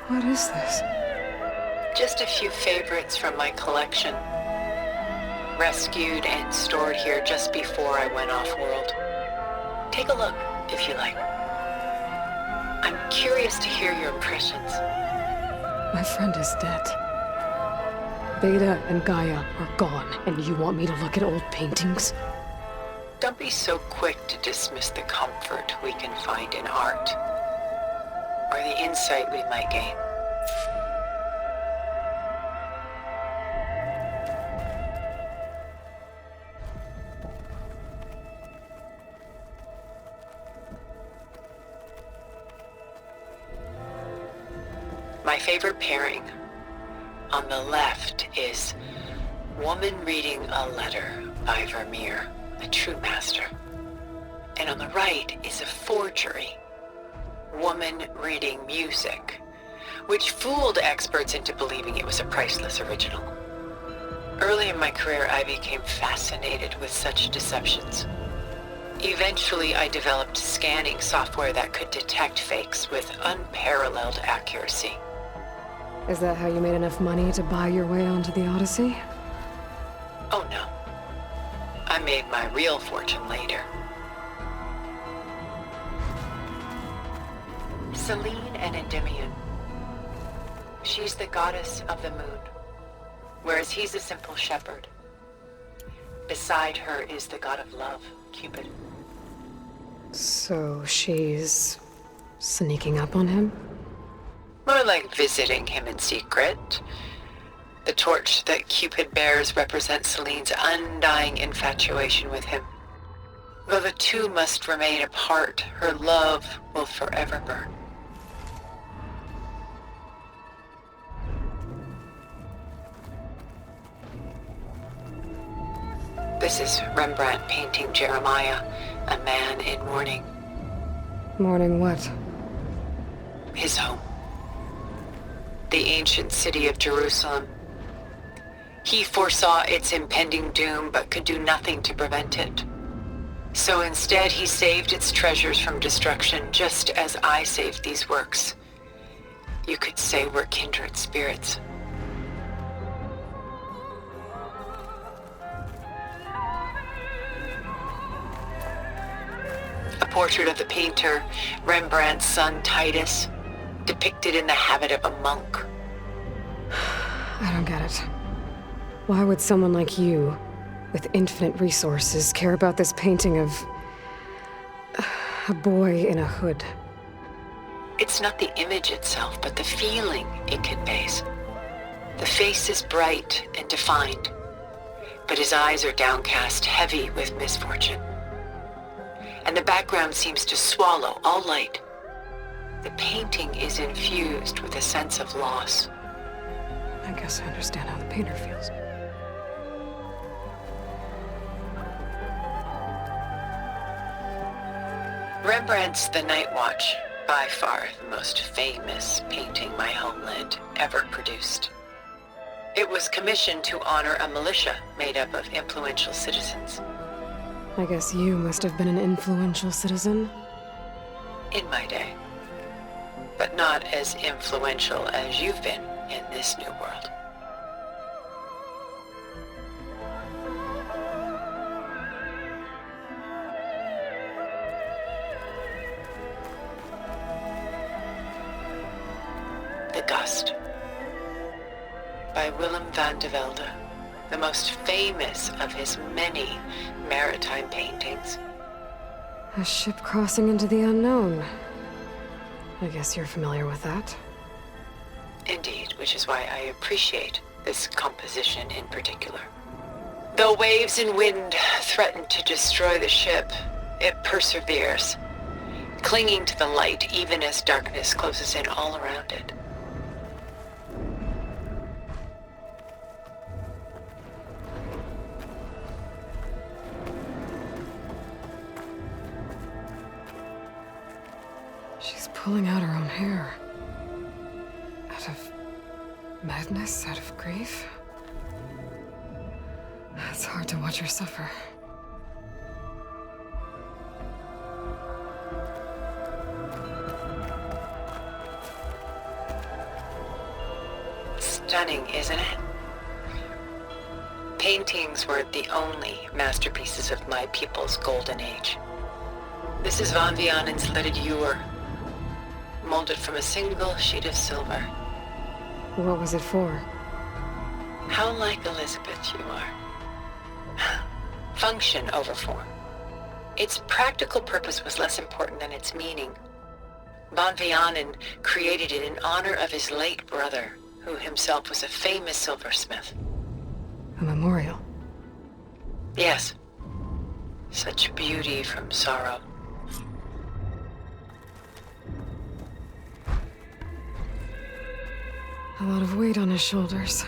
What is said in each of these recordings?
What is this? Just a few favorites from my collection. Rescued and stored here just before I went off-world. Take a look, if you like. I'm curious to hear your impressions. My friend is dead. Beta and Gaia are gone, and you want me to look at old paintings? Don't be so quick to dismiss the comfort we can find in art, or the insight we might gain. My favorite pairing on the left is Woman Reading a Letter by Vermeer, a true master. And on the right is a forgery, Woman Reading Music, which fooled experts into believing it was a priceless original. Early in my career, I became fascinated with such deceptions. Eventually, I developed scanning software that could detect fakes with unparalleled accuracy. Is that how you made enough money to buy your way onto the Odyssey? Oh no. I made my real fortune later. Selene and Endymion. She's the goddess of the moon, whereas he's a simple shepherd. Beside her is the god of love, Cupid. So she's sneaking up on him? More like visiting him in secret. The torch that Cupid bears represents Selene's undying infatuation with him. Though the two must remain apart, her love will forever burn. This is Rembrandt painting Jeremiah, a man in mourning. Mourning what? His home. The ancient city of Jerusalem. He foresaw its impending doom, but could do nothing to prevent it. So instead, he saved its treasures from destruction, just as I saved these works. You could say we're kindred spirits. A portrait of the painter, Rembrandt's son Titus, depicted in the habit of a monk. I don't get it. Why would someone like you, with infinite resources, care about this painting of a boy in a hood? It's not the image itself, but the feeling it conveys. The face is bright and defined, but his eyes are downcast, heavy with misfortune. And the background seems to swallow all light. The painting is infused with a sense of loss. I guess I understand how the painter feels. Rembrandt's The Night Watch, by far the most famous painting my homeland ever produced. It was commissioned to honor a militia made up of influential citizens. I guess you must have been an influential citizen. In my day. But not as influential as you've been in this new world. The Gust, by Willem van de Velde, the most famous of his many maritime paintings. A ship crossing into the unknown. I guess you're familiar with that. Indeed, which is why I appreciate this composition in particular. Though waves and wind threaten to destroy the ship, it perseveres, clinging to the light even as darkness closes in all around it. She's pulling out her own hair. Out of madness, out of grief. It's hard to watch her suffer. isn't it? Paintings weren't the only masterpieces of my people's golden age. This is Von Vianen's leaded ewer, molded from a single sheet of silver. What was it for? How like Elizabeth you are. Function over form. Its practical purpose was less important than its meaning. Von Vianen created it in honor of his late brother, who himself was a famous silversmith. A memorial. Yes. Such beauty from sorrow. A lot of weight on his shoulders.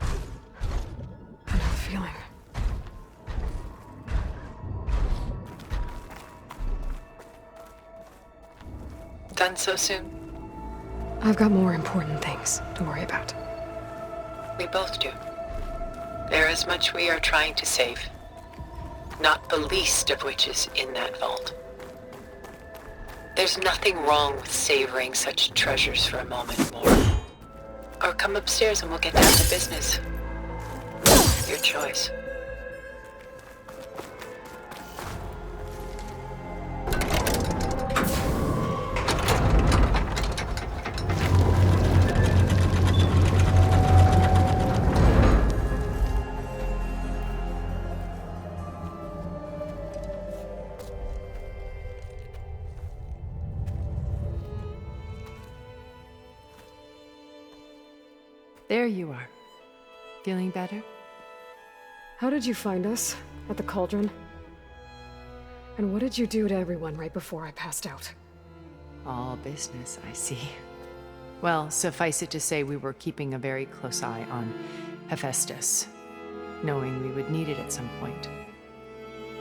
I know the feeling. Done so soon? I've got more important things to worry about. We both do. There is much we are trying to save. Not the least of which is in that vault. There's nothing wrong with savoring such treasures for a moment more. Or come upstairs and we'll get down to business. Your choice. There you are. Feeling better? How did you find us? At the Cauldron? And what did you do to everyone right before I passed out? All business, I see. Well, suffice it to say we were keeping a very close eye on Hephaestus, knowing we would need it at some point.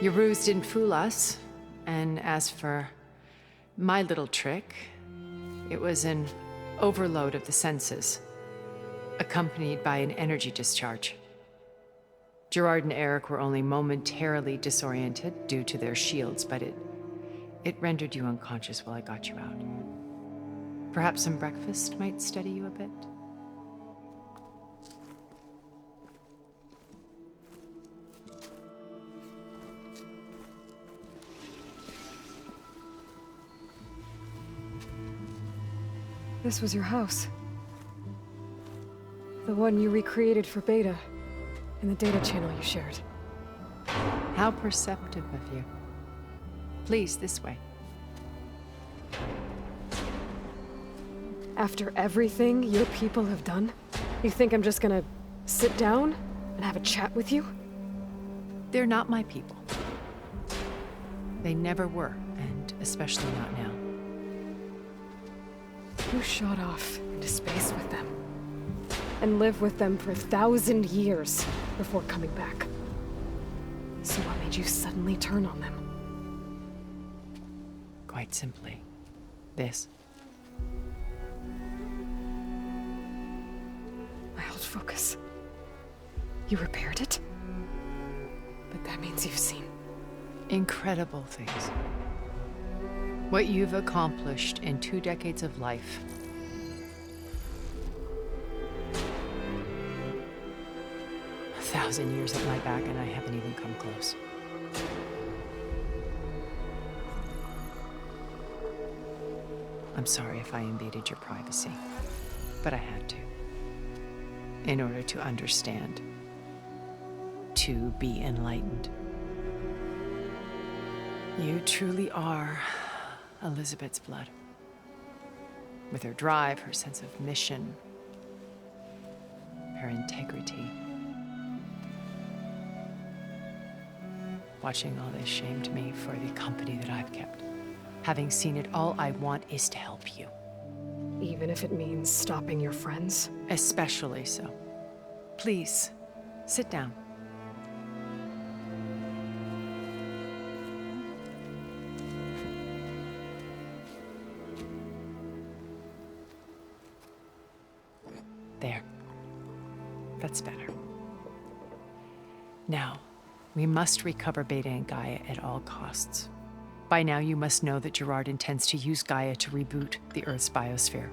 Your ruse didn't fool us, and as for my little trick, it was an overload of the senses, accompanied by an energy discharge. Gerard and Eric were only momentarily disoriented due to their shields, but it rendered you unconscious while I got you out. Perhaps some breakfast might steady you a bit? This was your house. The one you recreated for Beta, in the data channel you shared. How perceptive of you. Please, this way. After everything your people have done, you think I'm just gonna sit down and have a chat with you? They're not my people. They never were, and especially not now. You shot off into space with them, and lived with them for 1,000 years before coming back. So what made you suddenly turn on them? Quite simply, this. My old focus. You repaired it? But that means you've seen Incredible things. What you've accomplished in 2 decades of life. A 1,000 years at my back and I haven't even come close. I'm sorry if I invaded your privacy, but I had to. In order to understand. To be enlightened. You truly are Elizabeth's blood. With her drive, her sense of mission, her integrity. Watching all this shamed me for the company that I've kept. Having seen it, all I want is to help you. even if it means stopping your friends? Especially so. Please, sit down. There. That's better. Now, we must recover Beta and Gaia at all costs. By now, you must know that Gerard intends to use Gaia to reboot the Earth's biosphere.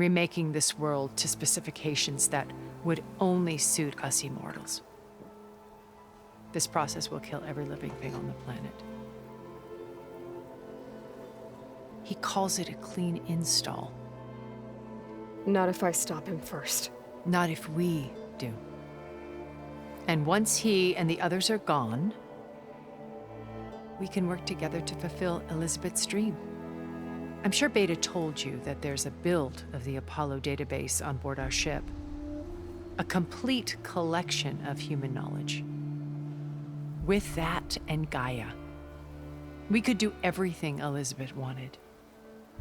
remaking this world to specifications that would only suit us immortals. This process will kill every living thing on the planet. He calls it a clean install. Not if I stop him first. Not if we do. And once he and the others are gone, we can work together to fulfill Elizabeth's dream. I'm sure Beta told you that there's a build of the Apollo database on board our ship. A complete collection of human knowledge. With that and Gaia, we could do everything Elizabeth wanted.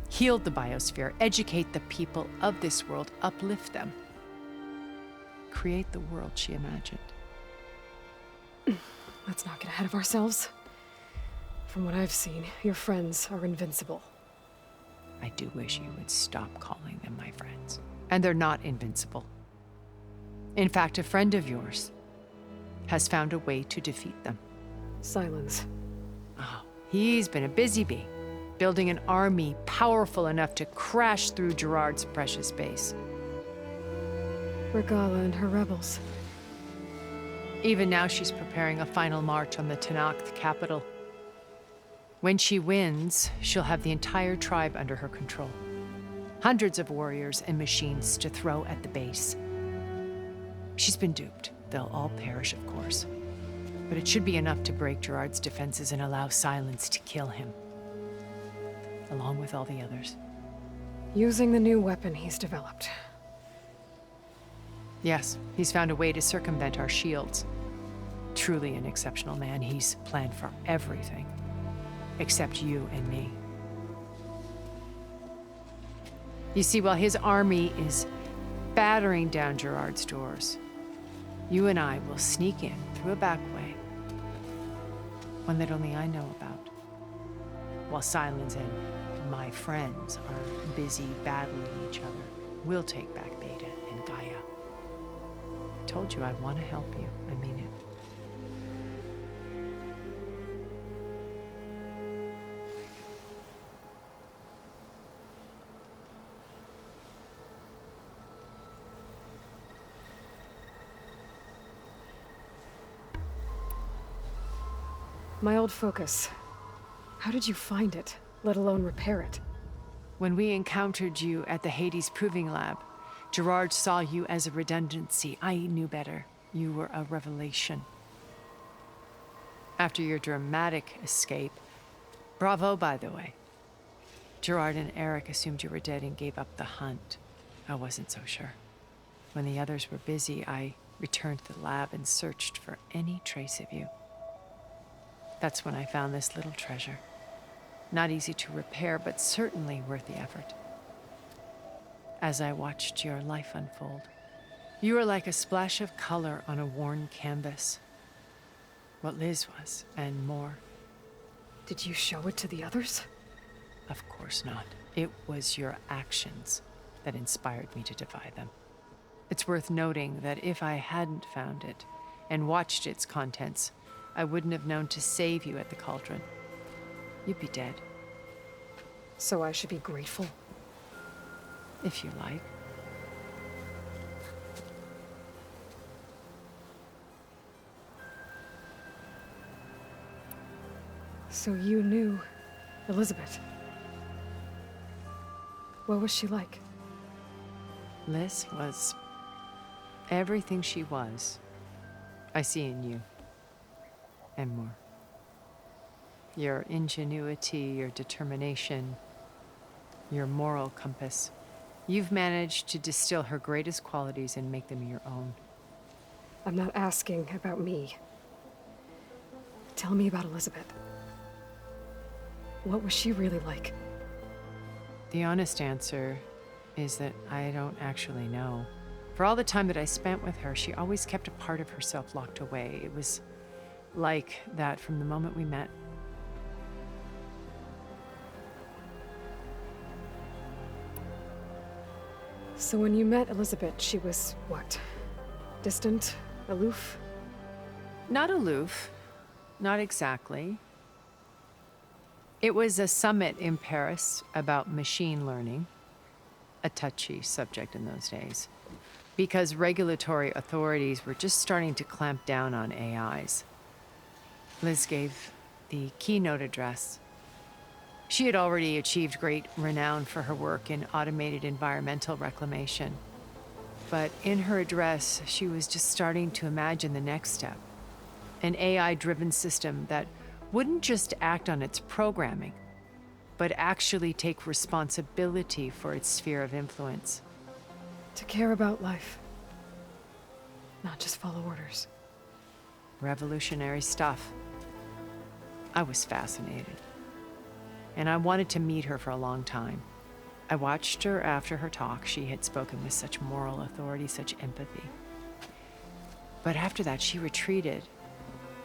Heal the biosphere, educate the people of this world, uplift them. Create the world she imagined. Let's not get ahead of ourselves. From what I've seen, your friends are invincible. I do wish you would stop calling them my friends. And they're not invincible. In fact, a friend of yours has found a way to defeat them. Silence. Oh, he's been a busy bee, building an army powerful enough to crash through Gerard's precious base. Regala and her rebels. Even now, she's preparing a final march on the Tenakth capital. When she wins, she'll have the entire tribe under her control. Hundreds of warriors and machines to throw at the base. She's been duped. They'll all perish, of course. But it should be enough to break Gerard's defenses and allow Silence to kill him. Along with all the others. Using the new weapon he's developed. Yes, he's found a way to circumvent our shields. Truly an exceptional man. He's planned for everything. Except you and me. You see, while his army is battering down Gerard's doors, you and I will sneak in through a back way. One that only I know about. While Silence and my friends are busy battling each other, we'll take back Beta and Gaia. I told you I want to help you. I mean it. My old focus. How did you find it, let alone repair it? When we encountered you at the Hades Proving Lab, Gerard saw you as a redundancy. I knew better. You were a revelation. After your dramatic escape, bravo, by the way. Gerard and Eric assumed you were dead and gave up the hunt. I wasn't so sure. When the others were busy, I returned to the lab and searched for any trace of you. That's when I found this little treasure. Not easy to repair, but certainly worth the effort. As I watched your life unfold, you were like a splash of color on a worn canvas. What Liz was, and more. Did you show it to the others? Of course not. It was your actions that inspired me to defy them. It's worth noting that if I hadn't found it and watched its contents, I wouldn't have known to save you at the cauldron. You'd be dead. So I should be grateful? If you like. So you knew Elizabeth. What was she like? Liz was everything she was. I see in you. And more. Your ingenuity, your determination, your moral compass. You've managed to distill her greatest qualities and make them your own. I'm not asking about me. Tell me about Elizabeth. What was she really like? The honest answer is that I don't actually know. For all the time that I spent with her, she always kept a part of herself locked away. It was like that from the moment we met. So when you met Elizabeth, she was what? Distant? Aloof? Not aloof. Not exactly. It was a summit in Paris about machine learning. a touchy subject in those days, because regulatory authorities were just starting to clamp down on AIs. Liz gave the keynote address. She had already achieved great renown for her work in automated environmental reclamation. But in her address, she was just starting to imagine the next step, an AI-driven system that wouldn't just act on its programming, but actually take responsibility for its sphere of influence. To care about life, not just follow orders. Revolutionary stuff. I was fascinated, and I wanted to meet her for a long time. I watched her after her talk. She had spoken with such moral authority, such empathy. But after that, she retreated.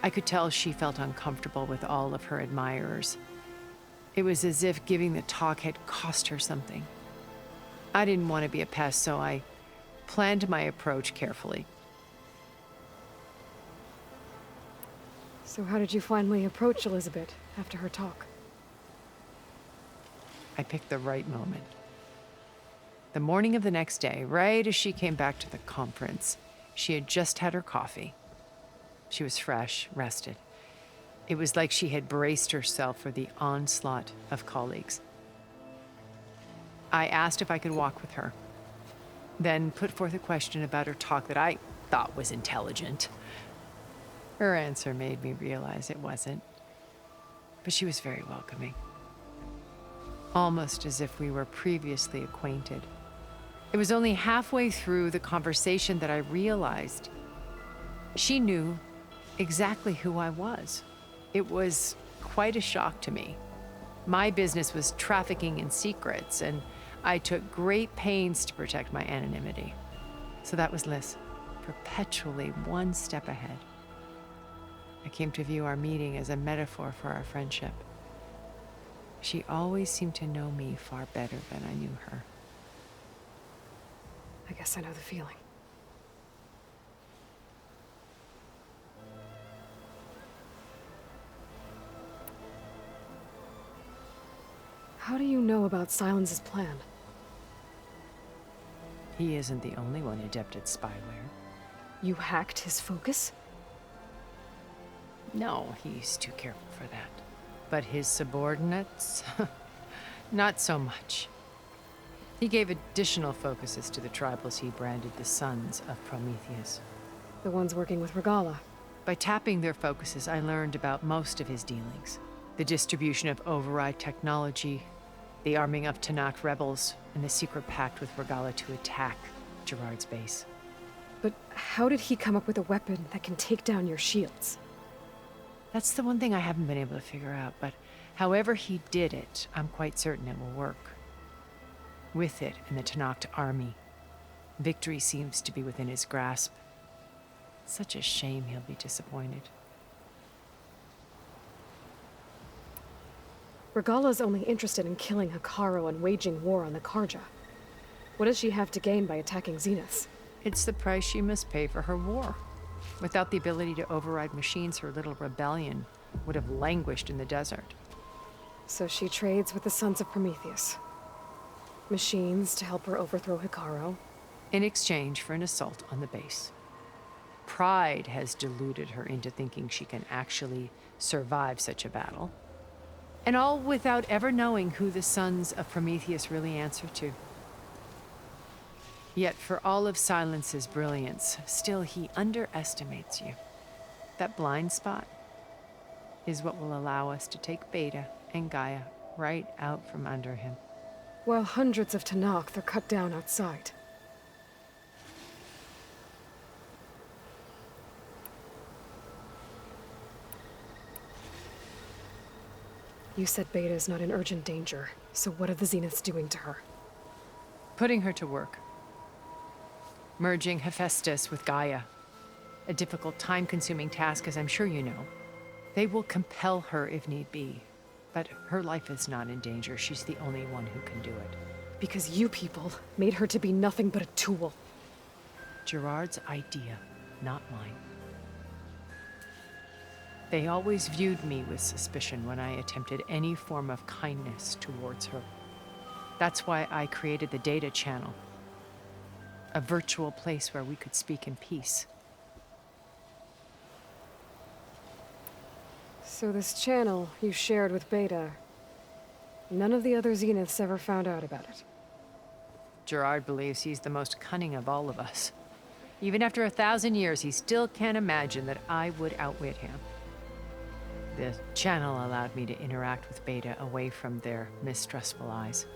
I could tell she felt uncomfortable with all of her admirers. It was as if giving the talk had cost her something. I didn't want to be a pest, so I planned my approach carefully. So how did you finally approach Elizabeth after her talk? I picked the right moment. The morning of the next day, right as she came back to the conference, she had just had her coffee. She was fresh, rested. It was like she had braced herself for the onslaught of colleagues. I asked if I could walk with her, then put forth a question about her talk that I thought was intelligent. Her answer made me realize it wasn't, but she was very welcoming, almost as if we were previously acquainted. It was only halfway through the conversation that I realized she knew exactly who I was. It was quite a shock to me. My business was trafficking in secrets, and I took great pains to protect my anonymity. So that was Liz, perpetually one step ahead. I came to view our meeting as a metaphor for our friendship. She always seemed to know me far better than I knew her. I guess I know the feeling. How do you know about Silence's plan? He isn't the only one adept at spyware. You hacked his focus? No, he's too careful for that. But his subordinates? Not so much. He gave additional focuses to the tribals he branded the Sons of Prometheus. The ones working with Regala. By tapping their focuses, I learned about most of his dealings. The distribution of override technology, the arming of Tanakh rebels, and the secret pact with Regala to attack Gerard's base. But how did he come up with a weapon that can take down your shields? That's the one thing I haven't been able to figure out, but however he did it, I'm quite certain it will work. With it and the Tanakh army, victory seems to be within his grasp. Such a shame he'll be disappointed. Regala's only interested in killing Hekarro and waging war on the Karja. What does she have to gain by attacking Zenith? It's the price she must pay for her war. Without the ability to override machines, her little rebellion would have languished in the desert. So she trades with the Sons of Prometheus. Machines to help her overthrow Hekarro. In exchange for an assault on the base. Pride has deluded her into thinking she can actually survive such a battle. And all without ever knowing who the Sons of Prometheus really answer to. Yet for all of Silence's brilliance, still he underestimates you. That blind spot is what will allow us to take Beta and Gaia right out from under him. While hundreds of Tanakh are cut down outside. You said Beta is not in urgent danger, so what are the Zeniths doing to her? Putting her to work. Merging Hephaestus with Gaia. A difficult, time-consuming task, as I'm sure you know. They will compel her if need be. But her life is not in danger. She's the only one who can do it. Because you people made her to be nothing but a tool. Gerard's idea, not mine. They always viewed me with suspicion when I attempted any form of kindness towards her. That's why I created the data channel. A virtual place where we could speak in peace. So this channel you shared with Beta, none of the other Zeniths ever found out about it. Gerard believes he's the most cunning of all of us. Even after 1,000 years, he still can't imagine that I would outwit him. The channel allowed me to interact with Beta away from their mistrustful eyes.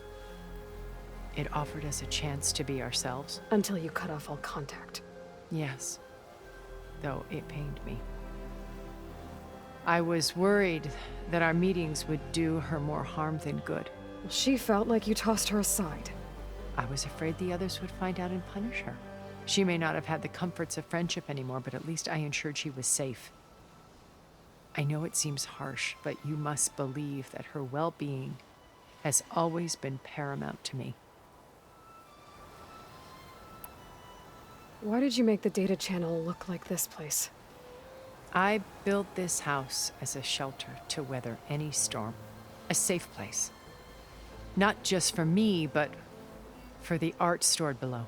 It offered us a chance to be ourselves. Until you cut off all contact. Yes, though it pained me. I was worried that our meetings would do her more harm than good. Well, she felt like you tossed her aside. I was afraid the others would find out and punish her. She may not have had the comforts of friendship anymore, but at least I ensured she was safe. I know it seems harsh, but you must believe that her well-being has always been paramount to me. Why did you make the data channel look like this place? I built this house as a shelter to weather any storm. A safe place. Not just for me, but for the art stored below.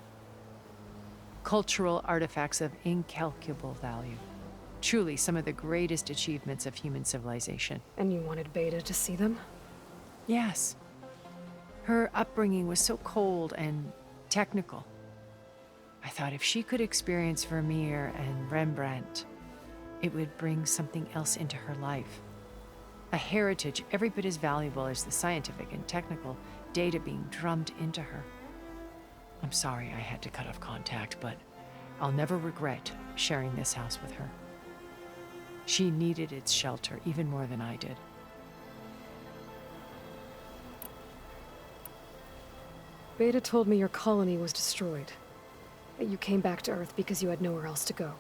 Cultural artifacts of incalculable value. Truly some of the greatest achievements of human civilization. And you wanted Beta to see them? Yes. Her upbringing was so cold and technical. I thought if she could experience Vermeer and Rembrandt, it would bring something else into her life. A heritage every bit as valuable as the scientific and technical data being drummed into her. I'm sorry I had to cut off contact, but I'll never regret sharing this house with her. She needed its shelter even more than I did. Beta told me your colony was destroyed. That you came back to Earth because you had nowhere else to go.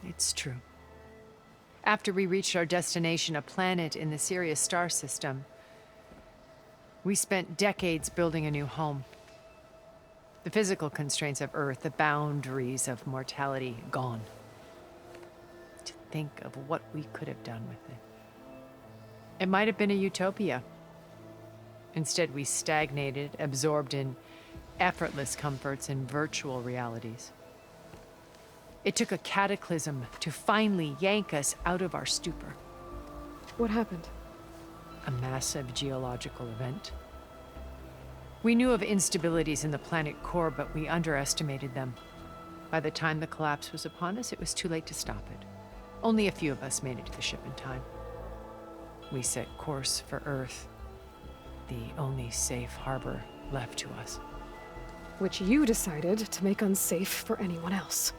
It's true. After we reached our destination, a planet in the Sirius star system, we spent decades building a new home. The physical constraints of Earth, the boundaries of mortality, gone. To think of what we could have done with it. It might have been a utopia. Instead, we stagnated, absorbed in effortless comforts and virtual realities. It took a cataclysm to finally yank us out of our stupor. What happened? A massive geological event. We knew of instabilities in the planet core, but we underestimated them. By the time the collapse was upon us, it was too late to stop it. Only a few of us made it to the ship in time. We set course for Earth, the only safe harbor left to us. Which you decided to make unsafe for anyone else.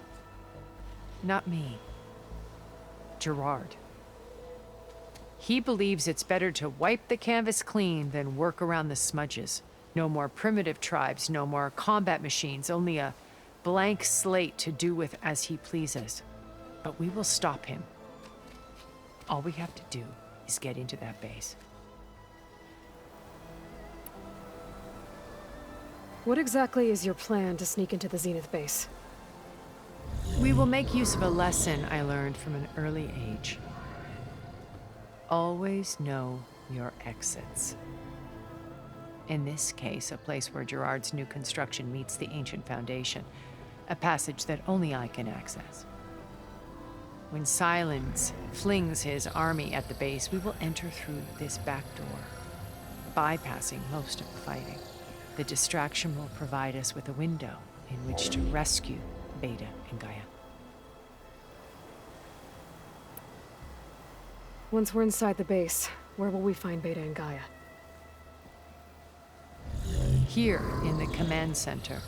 Not me. Gerard. He believes it's better to wipe the canvas clean than work around the smudges. No more primitive tribes, no more combat machines, only a blank slate to do with as he pleases. But we will stop him. All we have to do is get into that base. What exactly is your plan to sneak into the Zenith base? We will make use of a lesson I learned from an early age. Always know your exits. In this case, a place where Gerard's new construction meets the ancient foundation, a passage that only I can access. When Silence flings his army at the base, we will enter through this back door, bypassing most of the fighting. The distraction will provide us with a window in which to rescue Beta and Gaia. Once we're inside the base, where will we find Beta and Gaia? Here in the command center.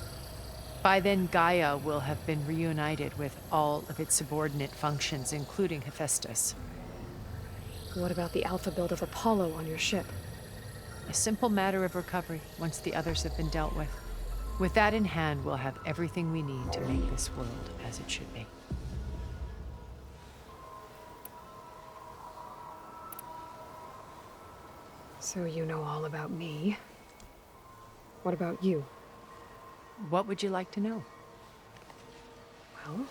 By then, Gaia will have been reunited with all of its subordinate functions, including Hephaestus. What about the alpha build of Apollo on your ship? A simple matter of recovery once the others have been dealt with. With that in hand, we'll have everything we need to make this world as it should be. So you know all about me. What about you? What would you like to know? Well,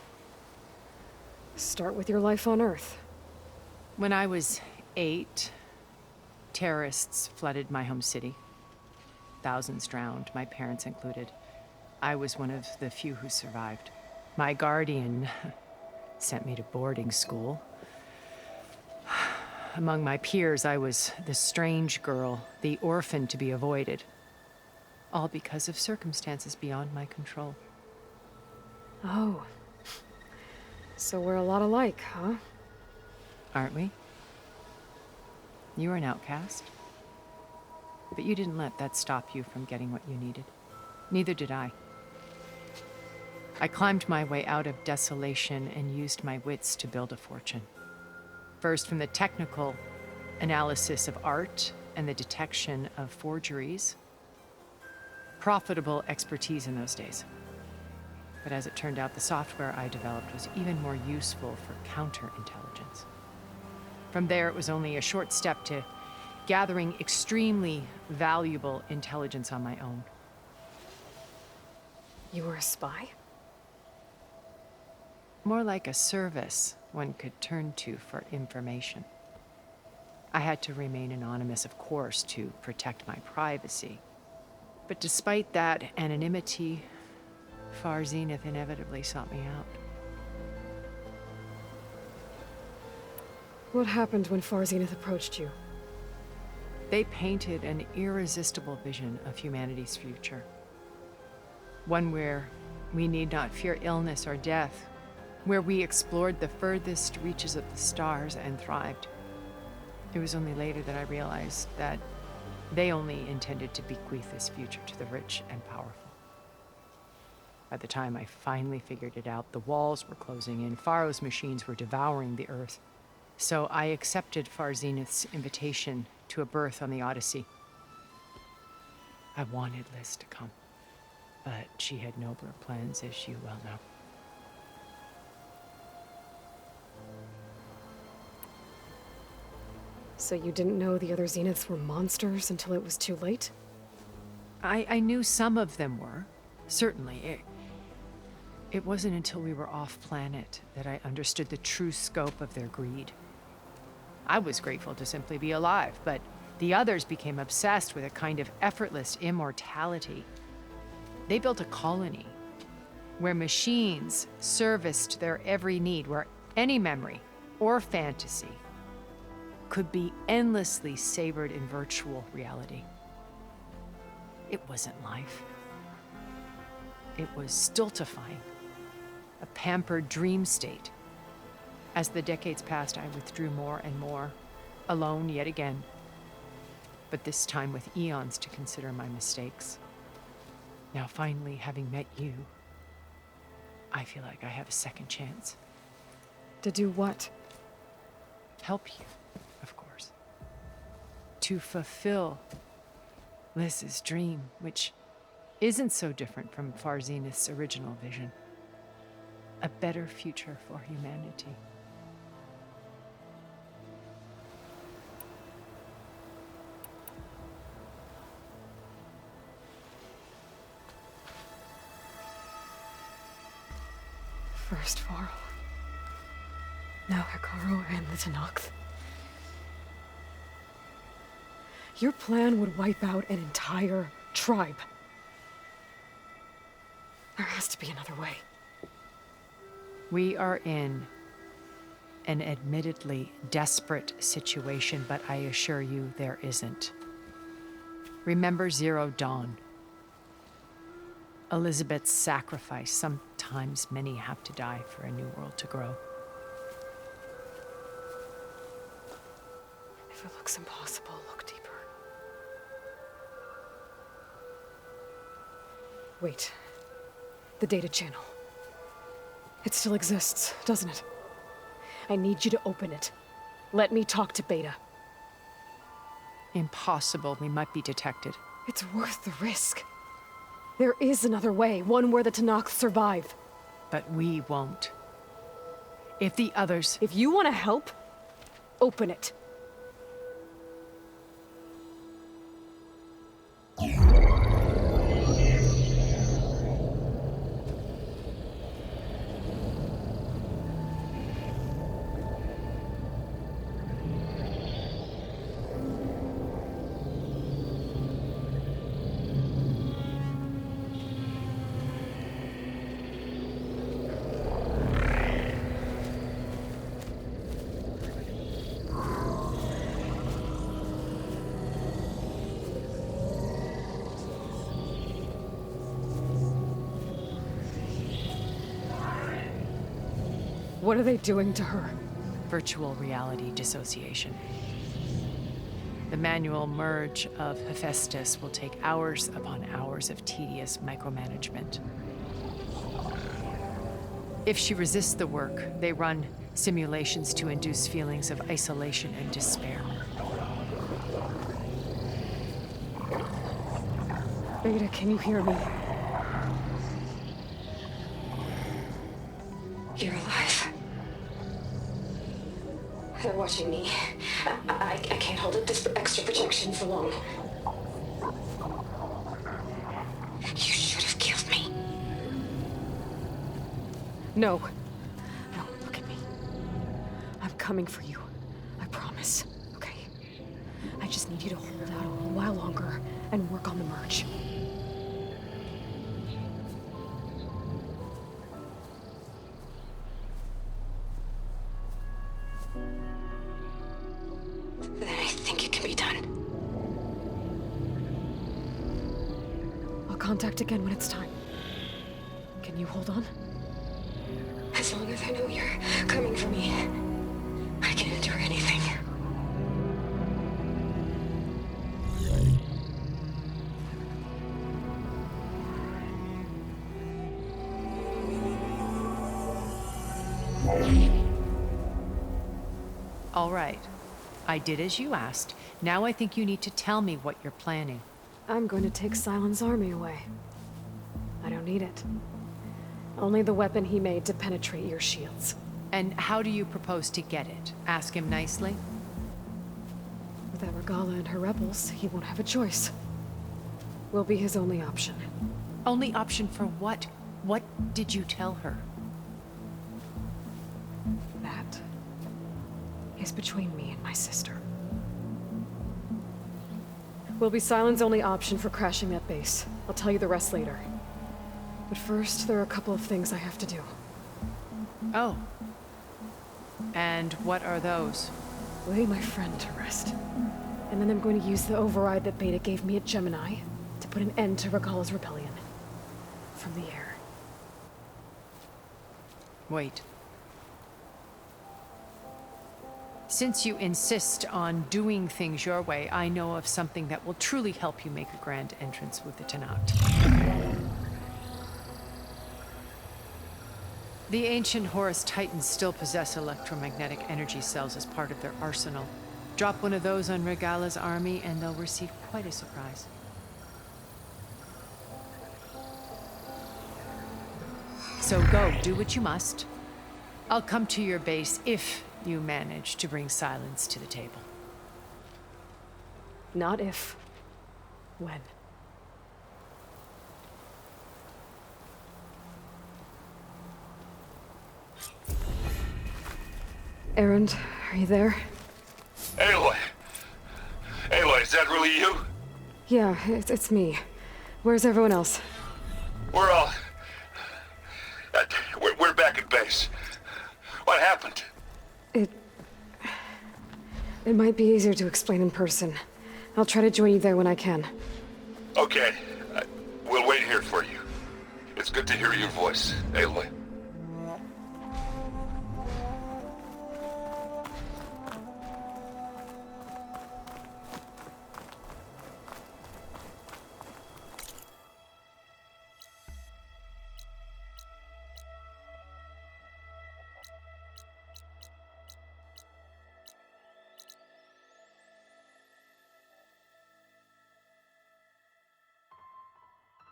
start with your life on Earth. When I was 8, terrorists flooded my home city. thousands drowned, my parents included. I was one of the few who survived. My guardian sent me to boarding school. Among my peers, I was the strange girl, the orphan to be avoided. All because of circumstances beyond my control. Oh. So we're a lot alike, huh? Aren't we? You were an outcast. But you didn't let that stop you from getting what you needed. Neither did I. I climbed my way out of desolation and used my wits to build a fortune. First, from the technical analysis of art and the detection of forgeries. Profitable expertise in those days. But as it turned out, the software I developed was even more useful for counterintelligence. From there, it was only a short step to gathering extremely valuable intelligence on my own. You were a spy? More like a service one could turn to for information. I had to remain anonymous, of course, to protect my privacy. But despite that anonymity, Far Zenith inevitably sought me out. What happened when Far Zenith approached you? They painted an irresistible vision of humanity's future. One where we need not fear illness or death, where we explored the furthest reaches of the stars and thrived. It was only later that I realized that they only intended to bequeath this future to the rich and powerful. By the time I finally figured it out, the walls were closing in, Pharaoh's machines were devouring the Earth. So I accepted Far Zenith's invitation to a berth on the Odyssey. I wanted Liz to come, but she had nobler plans, as you well know. So you didn't know the other Zeniths were monsters until it was too late? I knew some of them were, certainly. It wasn't until we were off-planet that I understood the true scope of their greed. I was grateful to simply be alive, but the others became obsessed with a kind of effortless immortality. They built a colony where machines serviced their every need, where any memory or fantasy could be endlessly savored in virtual reality. It wasn't life. It was stultifying, a pampered dream state. As the decades passed, I withdrew more and more, alone yet again, but this time with eons to consider my mistakes. Now finally, having met you, I feel like I have a second chance. To do what? Help you, of course. To fulfill Liz's dream, which isn't so different from Far Zenith's original vision. A better future for humanity. First Varl. Now Hekarro and the Tenakth. Your plan would wipe out an entire tribe. There has to be another way. We are in an admittedly desperate situation, but I assure you there isn't. Remember Zero Dawn. Elizabeth's sacrifice. Sometimes many have to die for a new world to grow. If it looks impossible, look deeper. Wait. The data channel. It still exists, doesn't it? I need you to open it. Let me talk to Beta. Impossible. We might be detected. It's worth the risk. There is another way, one where the Tenakth survive. But we won't. If the others... If you want to help, open it. What are they doing to her? Virtual reality dissociation. The manual merge of Hephaestus will take hours upon hours of tedious micromanagement. If she resists the work, they run simulations to induce feelings of isolation and despair. Beta, can you hear me? You're alive. They're watching me. I can't hold up this extra protection for long. You should have killed me. No. No, look at me. I'm coming for you. I promise. Okay? I just need you to hold out a little while longer and work on the merge. Then I think it can be done. I'll contact again when it's time. Can you hold on? As long as I know you're coming for me, I can endure anything. All right. I did as you asked. Now I think you need to tell me what you're planning. I'm going to take Sylens' army away. I don't need it. Only the weapon he made to penetrate your shields. And how do you propose to get it? Ask him nicely? Without Regala and her rebels, he won't have a choice. We'll be his only option. Only option for what? What did you tell her? That is between me and my sister. Will be Sylens' only option for crashing that base. I'll tell you the rest later. But first, there are a couple of things I have to do. Oh. And what are those? Lay my friend to rest. And then I'm going to use the override that Beta gave me at Gemini to put an end to Regala's rebellion. From the air. Wait. Since you insist on doing things your way, I know of something that will truly help you make a grand entrance with the Tenat. The ancient Horus Titans still possess electromagnetic energy cells as part of their arsenal. Drop one of those on Regala's army and they'll receive quite a surprise. So go, do what you must. I'll come to your base if you manage to bring Sylens to the table. Not if. When. Erend, are you there? Aloy! Aloy, is that really you? Yeah, it's me. Where's everyone else? We're all... we're back at base. What happened? It might be easier to explain in person. I'll try to join you there when I can. Okay. We'll wait here for you. It's good to hear your voice, Aloy.